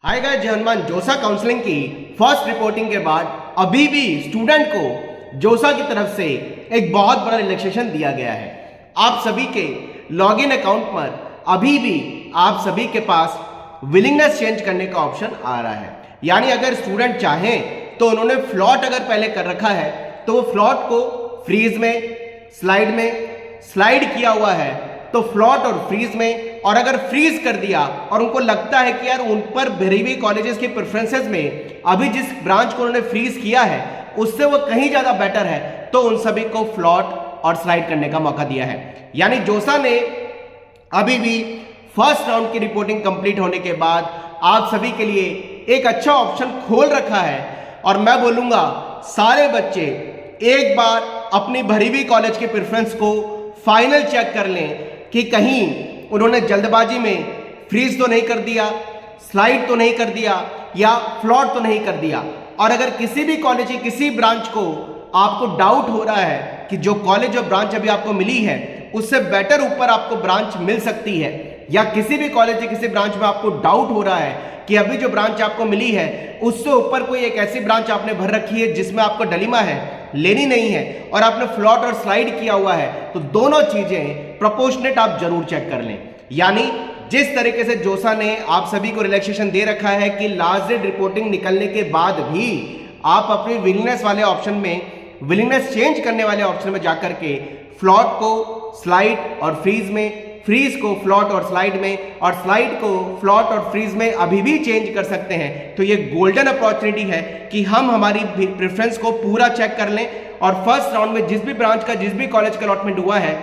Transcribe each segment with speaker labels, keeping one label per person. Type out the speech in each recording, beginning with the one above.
Speaker 1: Hi guys, जय हनुमान। जोसा counselling की फर्स्ट रिपोर्टिंग के बाद अभी भी स्टूडेंट को जोसा की तरफ से एक बहुत बड़ा रिलैक्सेशन दिया गया है। आप सभी के लॉगिन अकाउंट पर अभी भी आप सभी के पास विलिंगनेस चेंज करने का ऑप्शन आ रहा है। यानी अगर स्टूडेंट चाहें तो उन्होंने फ्लॉट अगर पहले कर रखा है तो वो फ्लॉट को फ्रीज में स्लाइड किया हुआ है तो फ्लॉट और फ्रीज में, और अगर फ्रीज कर दिया और उनको लगता है कि यार उन पर भरी हुई कॉलेजेस के प्रेफरेंसेस में अभी जिस ब्रांच को उन्होंने फ्रीज किया है उससे वो कहीं ज्यादा बेटर है, तो उन सभी को फ्लॉट और स्लाइड करने का मौका दिया है। यानी जोसा ने अभी भी फर्स्ट राउंड की रिपोर्टिंग कंप्लीट होने के बाद आप सभी के लिए एक अच्छा ऑप्शन खोल रखा है। और मैं बोलूंगा सारे बच्चे एक बार अपनी भरी हुई कॉलेज के प्रेफरेंस को फाइनल चेक कर लें कि कहीं उन्होंने जल्दबाजी में फ्रीज तो नहीं कर दिया, स्लाइड तो नहीं कर दिया या फ्लॉट तो नहीं कर दिया। और अगर किसी भी कॉलेज की किसी ब्रांच को आपको डाउट हो रहा है कि जो कॉलेज और ब्रांच अभी आपको मिली है उससे बेटर ऊपर आपको ब्रांच मिल सकती है, या किसी भी कॉलेज या किसी ब्रांच में आपको डाउट हो रहा है कि अभी जो ब्रांच आपको मिली है उससे ऊपर कोई एक ऐसी ब्रांच आपने भर रखी है जिसमें आपको डलीमा है, लेनी नहीं है, और आपने फ्लॉट और स्लाइड किया हुआ है, तो दोनों चीजें प्रोपोर्शनेट आप जरूर चेक कर लें। यानी जिस तरीके से जोसा ने आप सभी को रिलैक्सेशन दे रखा है कि लास्ट डेट रिपोर्टिंग निकलने के बाद भी आप अपनी विलिंगनेस वाले ऑप्शन में, विलिंगनेस चेंज करने वाले ऑप्शन में जाकर के फ्लॉट को स्लाइड और फ्रीज में, फ्रीज को फ्लॉट और स्लाइड में, और स्लाइड को फ्लॉट और फ्रीज में अभी भी चेंज कर सकते हैं। तो ये गोल्डन अपॉर्चुनिटी है कि हम हमारी प्रेफरेंस को पूरा चेक कर लें और फर्स्ट राउंड में जिस भी ब्रांच का, जिस भी कॉलेज का अलॉटमेंट हुआ है,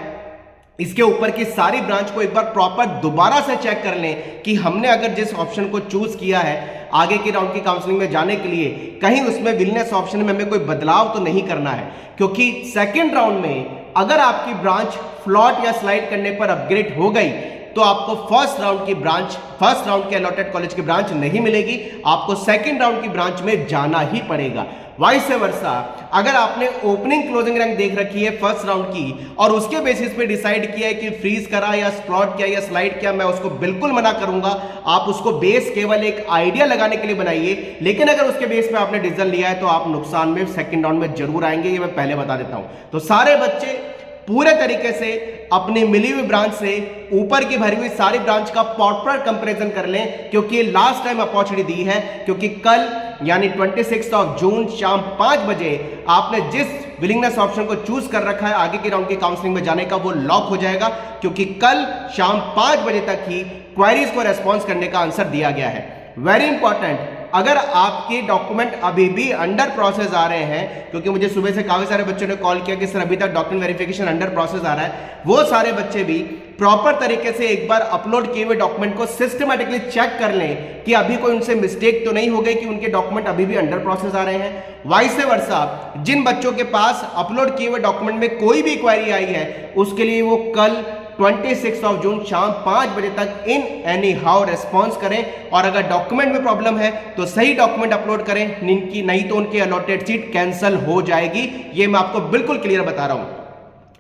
Speaker 1: इसके ऊपर की सारी ब्रांच को एक बार प्रॉपर दोबारा से चेक कर लें कि हमने अगर जिस ऑप्शन को चूज किया है आगे की राउंड की काउंसलिंग में जाने के लिए, कहीं उसमें विलिंगनेस ऑप्शन में हमें कोई बदलाव तो नहीं करना है। क्योंकि सेकेंड राउंड में अगर आपकी ब्रांच फ्लॉट या स्लाइड करने पर अपग्रेड हो गई तो आपको फर्स्ट राउंड के अलॉटेड कॉलेज की ब्रांच नहीं मिलेगी, आपको सेकेंड राउंड की ब्रांच में जाना ही पड़ेगा। वाइस वर्सा, अगर आपने ओपनिंग क्लोजिंग रैंक देख रखी है फर्स्ट राउंड की और उसके बेसिस पे डिसाइड किया है कि फ्रीज करा या फ्लॉट किया या स्लाइड किया, मैं उसको बिल्कुल मना करूंगा। आप उसको बेस केवल एक आइडिया लगाने के लिए बनाइए, लेकिन अगर उसके बेस पे आपने डिसीजन लिया है तो आप नुकसान में सेकंड राउंड में जरूर आएंगे, ये मैं पहले बता देता हूं। तो सारे बच्चे पूरे तरीके से अपनी मिली हुई ब्रांच से ऊपर की भरी हुई सारी ब्रांच का प्रॉपर कंपैरिजन कर लें, क्योंकि ये लास्ट टाइम अपॉर्चुनिटी दी है। क्योंकि कल यानी 26 जून शाम 5 बजे आपने जिस विलिंगनेस ऑप्शन को चूज कर रखा है आगे की राउंड की काउंसलिंग में जाने का, वो लॉक हो जाएगा, क्योंकि कल शाम 5 बजे तक ही क्वेरीज को रेस्पॉन्स करने का आंसर दिया गया है। वेरी इंपॉर्टेंट, अगर आपके डॉक्यूमेंट अभी भी अंडर प्रोसेस आ रहे हैं, क्योंकि मुझे सुबह से काफी सारे बच्चों ने कॉल किया कि सर अभी तक डॉक्यूमेंट वेरिफिकेशन अंडर प्रोसेस आ रहा है, वो सारे बच्चे भी प्रॉपर तरीके से एक बार अपलोड किए हुए डॉक्यूमेंट को सिस्टमैटिकली चेक कर लें कि अभी कोई उनसे मिस्टेक तो नहीं हो गई कि उनके डॉक्यूमेंट अभी भी अंडर प्रोसेस आ रहे हैं। वाइस वर्सा, जिन बच्चों के पास अपलोड किए हुए डॉक्यूमेंट में कोई भी क्वेरी आई है उसके लिए वो कल 26 जून शाम 5 बजे तक इन एनी हाउ रेस्पॉन्स करें, और अगर डॉक्यूमेंट में प्रॉब्लम है तो सही डॉक्यूमेंट अपलोड करें, नहीं तो उनकी अलॉटेड सीट कैंसिल हो जाएगी। ये मैं आपको बिल्कुल क्लियर बता रहा हूं।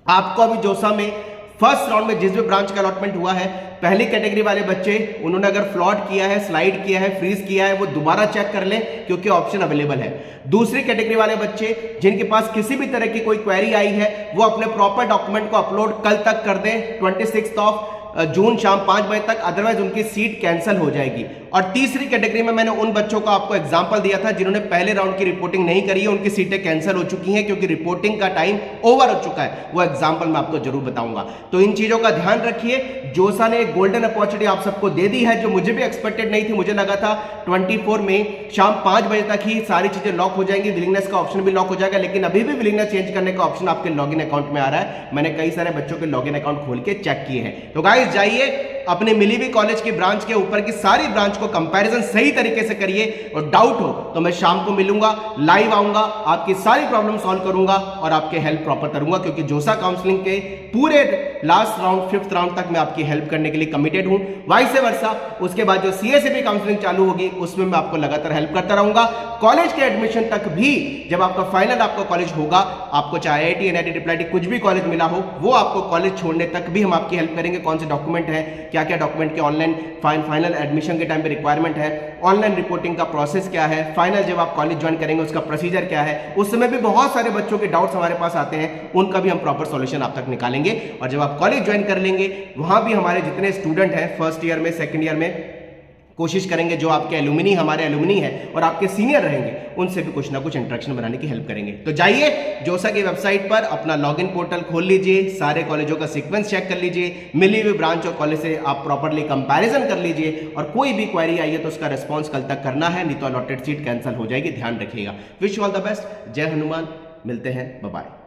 Speaker 1: आपको अभी जोसा में फर्स्ट राउंड में जिस भी ब्रांच का अलॉटमेंट हुआ है, पहली कैटेगरी वाले बच्चे उन्होंने अगर फ्लॉट किया है, स्लाइड किया है, फ्रीज किया है, वो दोबारा चेक कर लें क्योंकि ऑप्शन अवेलेबल है। दूसरी कैटेगरी वाले बच्चे जिनके पास किसी भी तरह की कोई क्वेरी आई है वो अपने प्रॉपर डॉक्यूमेंट को अपलोड कल तक कर दें, 26 जून शाम 5 बजे तक, अदरवाइज उनकी सीट कैंसिल हो जाएगी। और तीसरी कैटेगरी में मैंने उन बच्चों का आपको एग्जांपल दिया था जिन्होंने पहले राउंड की रिपोर्टिंग नहीं करी है, उनकी सीटें कैंसिल हो चुकी हैं क्योंकि रिपोर्टिंग का टाइम ओवर हो चुका है। वो एग्जांपल मैं आपको जरूर बताऊंगा। तो इन चीजों का ध्यान रखिए। जोसा ने एक गोल्डन अपॉर्चुनिटी आप सबको दे दी है जो मुझे भी एक्सपेक्टेड नहीं थी। मुझे लगा था 24 में शाम 5 बजे तक ही सारी चीजें लॉक हो जाएंगी, विलिंगनेस का ऑप्शन भी लॉक हो जाएगा, लेकिन अभी भी विलिंगनेस चेंज करने का ऑप्शन आपके लॉगिन अकाउंट में आ रहा है। मैंने कई सारे बच्चों के लॉगिन अकाउंट खोल के चेक किए हैं। तो गाइस जाइए अपने मिली हुई कॉलेज की ब्रांच के ऊपर की सारी ब्रांच को कंपैरिजन सही तरीके से करिए, और डाउट हो तो मैं शाम को मिलूंगा, लाइव आऊंगा, आपकी सारी प्रॉब्लम सॉल्व करूंगा और आपके हेल्प प्रॉपर करूंगा, क्योंकि जोसा काउंसलिंग के पूरे लास्ट राउंड 5th राउंड तक मैं आपकी हेल्प करने के लिए कमिटेड हूं। वाइस वर्सा उसके बाद जो CSAB काउंसलिंग चालू होगी उसमें मैं आपको लगातार हेल्प करता रहूंगा। कॉलेज के एडमिशन तक भी जब आपका फाइनल आपका कॉलेज होगा, आपको चाहे IIT NIT IIT कुछ भी कॉलेज मिला हो, वो आपको कॉलेज छोड़ने तक भी हम आपकी हेल्प करेंगे। कौन से डॉक्यूमेंट है, क्या क्या डॉक्यूमेंट के ऑनलाइन फाइनल एडमिशन के टाइम पे रिक्वायरमेंट है, ऑनलाइन रिपोर्टिंग का प्रोसेस क्या है, फाइनल जब आप कॉलेज ज्वाइन करेंगे उसका प्रोसीजर क्या है, उस समय भी बहुत सारे बच्चों के डाउट्स हमारे पास आते हैं, उनका भी हम प्रॉपर सॉल्यूशन आप तक निकालेंगे। और जब आप कॉलेज ज्वाइन कर लेंगे वहां भी हमारे जितने स्टूडेंट हैं फर्स्ट ईयर में, सेकंड ईयर में, कोशिश करेंगे जो आपके एलुमिनी हमारे एलुमिनी है और आपके सीनियर रहेंगे उनसे भी कुछ ना कुछ इंटरेक्शन बनाने की हेल्प करेंगे। तो जाइए जोसा की वेबसाइट पर अपना लॉगिन पोर्टल खोल लीजिए, सारे कॉलेजों का सीक्वेंस चेक कर लीजिए, मिली हुई ब्रांच और कॉलेज से आप प्रॉपरली कंपैरिजन कर लीजिए, और कोई भी क्वेरी आई है तो उसका रिस्पॉन्स कल तक करना है, नहीं तो अलॉटेड सीट कैंसिल हो जाएगी, ध्यान रखिएगा। Wish you all the best. जय हनुमान, मिलते हैं, बाय बाय।